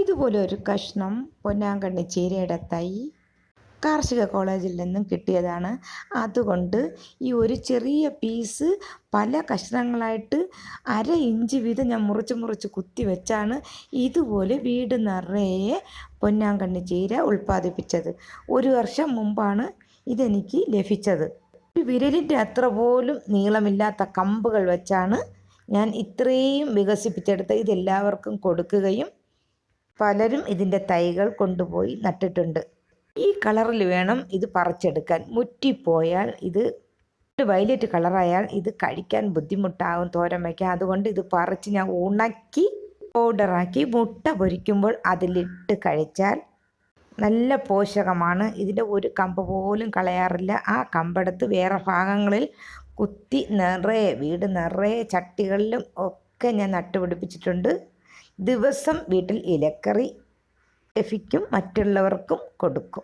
ഇതുപോലെ ഒരു കഷ്ണം പൊന്നാങ്കണ്ണി ചീരയുടെ തൈ കാർഷിക കോളേജിൽ നിന്നും കിട്ടിയതാണ്. അതുകൊണ്ട് ഈ ഒരു ചെറിയ പീസ് പല കഷ്ണങ്ങളായിട്ട് 1/2 ഇഞ്ച് വീതം ഞാൻ മുറിച്ച് കുത്തി വെച്ചാണ് ഇതുപോലെ വീട് നിറയെ പൊന്നാങ്കണ്ണി ചീര ഉൽപ്പാദിപ്പിച്ചത്. 1 വർഷം മുമ്പാണ് ഇതെനിക്ക് ലഭിച്ചത്. ഒരു വിരലിൻ്റെ അത്ര പോലും നീളമില്ലാത്ത കമ്പുകൾ വെച്ചാണ് ഞാൻ ഇത്രയും വികസിപ്പിച്ചെടുത്ത് ഇതെല്ലാവർക്കും കൊടുക്കുകയും പലരും ഇതിൻ്റെ തൈകൾ കൊണ്ടുപോയി നട്ടിട്ടുണ്ട്. ഈ കളറിൽ വേണം ഇത് പറിച്ചെടുക്കാൻ. മുറ്റിപ്പോയാൽ ഇത് വയലറ്റ് കളറായാൽ ഇത് കഴിക്കാൻ ബുദ്ധിമുട്ടാകും, തോരൻ വയ്ക്കാൻ. അതുകൊണ്ട് ഇത് പറിച്ച് ഞാൻ ഉണക്കി പൗഡറാക്കി മുട്ട പൊരിക്കുമ്പോൾ അതിലിട്ട് കഴിച്ചാൽ നല്ല പോഷകമാണ്. ഇതിൻ്റെ ഒരു കമ്പ് പോലും കളയാറില്ല. ആ കമ്പെടുത്ത് വേറെ ഭാഗങ്ങളിൽ കുത്തി നിറയെ വീട് നിറയെ ചട്ടികളിലും ഒക്കെ ഞാൻ നട്ടുപിടിപ്പിച്ചിട്ടുണ്ട്. ദിവസം വീട്ടിൽ ഇലക്കറി ലഭിക്കും, മറ്റുള്ളവർക്കും കൊടുക്കും.